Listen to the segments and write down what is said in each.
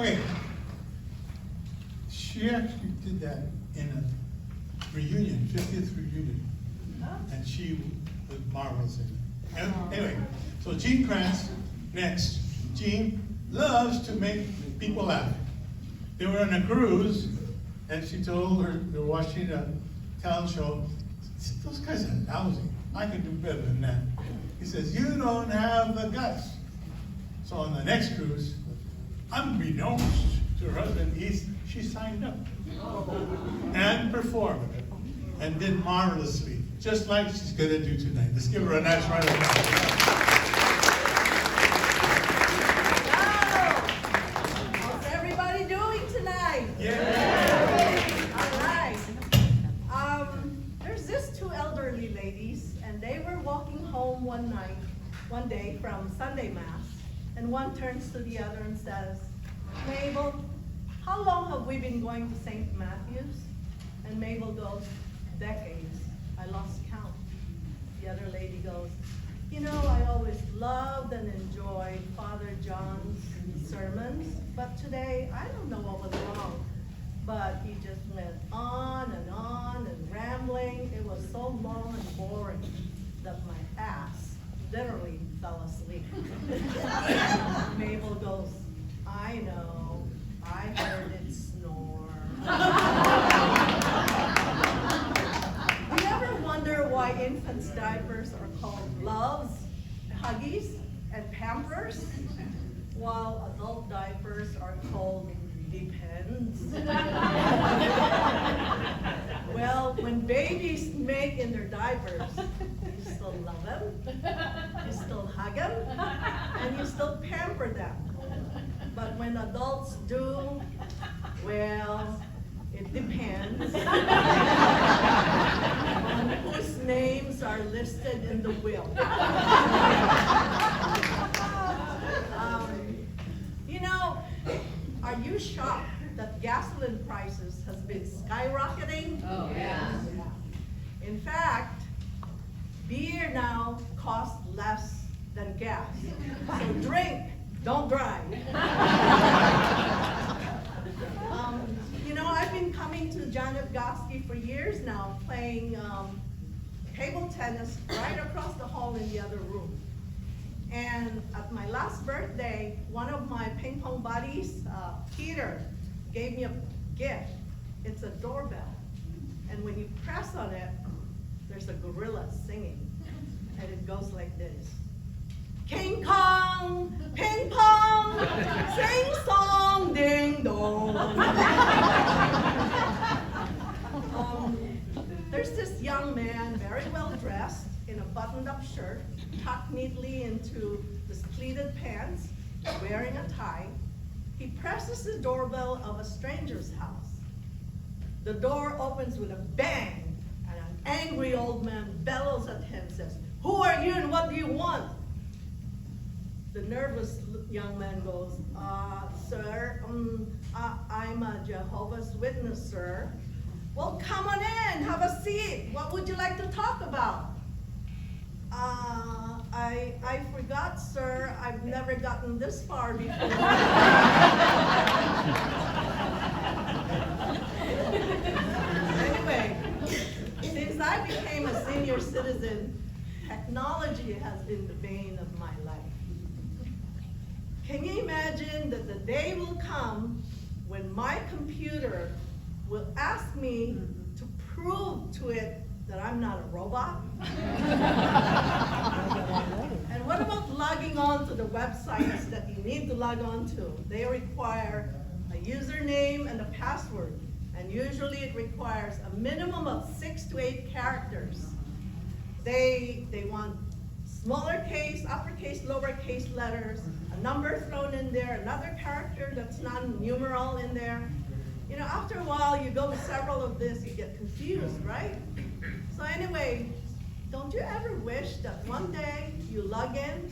Okay. She actually did that in a reunion, 50th reunion. And she was marvelous in it. And anyway, so Gene Krantz, next. Gene loves to make people laugh. They were on a cruise, and she told her, they were watching a talent show, those guys are lousy. I can do better than that. He says, you don't have the guts. So on the next cruise, unbeknownst to her husband, she signed up and performed and did marvelously, just like she's going to do tonight. Let's give her a nice round of applause. How's everybody doing tonight? Yeah. All right. There's these two elderly ladies, and they were walking home one day from Sunday Mass, and one turns to the other and says, Mabel, how long have we been going to St. Matthew's? And Mabel goes, decades. I lost count. The other lady goes, you know, I always loved and enjoyed Father John's sermons, but today, I don't know what was wrong, but he just went on and rambling. It was so long and boring that my ass literally fell asleep. Mabel goes, I know, I heard it snore. Do you ever wonder why infants' diapers are called Loves, Huggies, and Pampers, while adult diapers are called Depends? Well, when babies make in their diapers, you still love them, you still hug them, and you still pamper them. But when adults do, well, it depends on whose names are listed in the will. You know, are you shocked that gasoline prices has been skyrocketing? Oh, yeah. In fact, beer now costs less than gas. So drink, don't drive. You know, I've been coming to Janet Goski for years now, playing table tennis right across the hall in the other room. And at my last birthday, one of my ping pong buddies, Peter, gave me a gift. It's a doorbell. And when you press on it, there's a gorilla singing. And it goes like this. King Kong, ping pong, sing song, ding dong. There's this young man, very well dressed, in a buttoned-up shirt, tucked neatly into his pleated pants, wearing a tie. He presses the doorbell of a stranger's house. The door opens with a bang, and an angry old man bellows at him, says, "Who are you and what do you want?" The nervous young man goes, sir, I'm a Jehovah's Witness, sir. Well, come on in, have a seat. What would you like to talk about? I forgot, sir. I've never gotten this far before. Anyway, since I became a senior citizen, technology has been the bane of my life. Can you imagine that the day will come when my computer will ask me to prove to it that I'm not a robot? And what about logging on to the websites that you need to log on to? They require a username and a password. And usually it requires a minimum of 6 to 8 characters. They want smaller case, uppercase, lowercase letters, a number thrown in there, another character that's non-numeral in there. You know, after a while, you go with several of this, you get confused, right? So anyway, don't you ever wish that one day you log in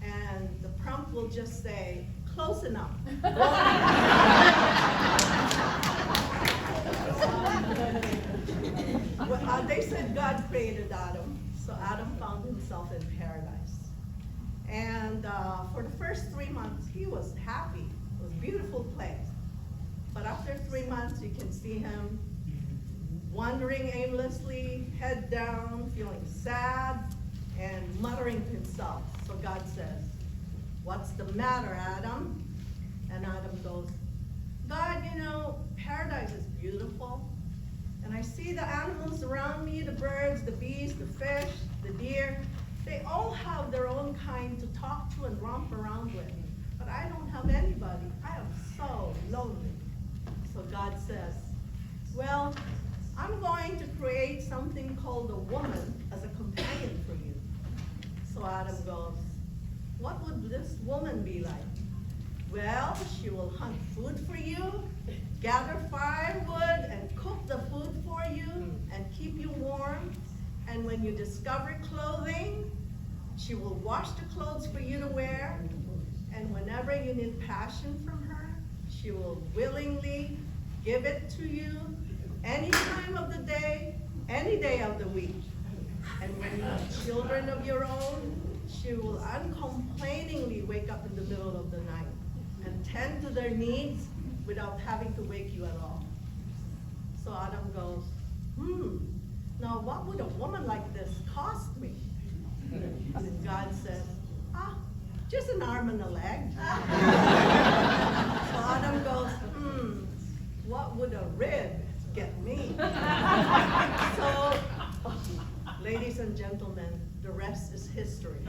and the prompt will just say, close enough. They said God created Adam, so Adam found himself in paradise. And for the first 3 months, he was happy. It was beautiful. beautiful place. But after 3 months, you can see him wandering aimlessly, head down, feeling sad, and muttering to himself. So God says, "What's the matter, Adam?" And Adam goes, "God, paradise is beautiful. And I see the animals around me, the birds, the bees, the fish, the deer. They all have their own kind to talk to and romp around with. But I don't have anybody. I am so lonely." So God says, "Well, I'm going to create something called a woman as a companion for you." So Adam goes, "What would this woman be like?" "Well, she will hunt food for you, gather firewood, and cook the food for you, and keep you warm. And when you discover clothing, she will wash the clothes for you to wear. And whenever you need passion from her, she will willingly give it to you any time of the day, any day of the week. And when you have children of your own, she will uncomplainingly wake up in the middle of the night and tend to their needs without having to wake you at all." So Adam goes, "Now what would a woman like this cost me?" And God says, "Just an arm and a leg." So Adam goes, "What would a rib get me?" So, ladies and gentlemen, the rest is history.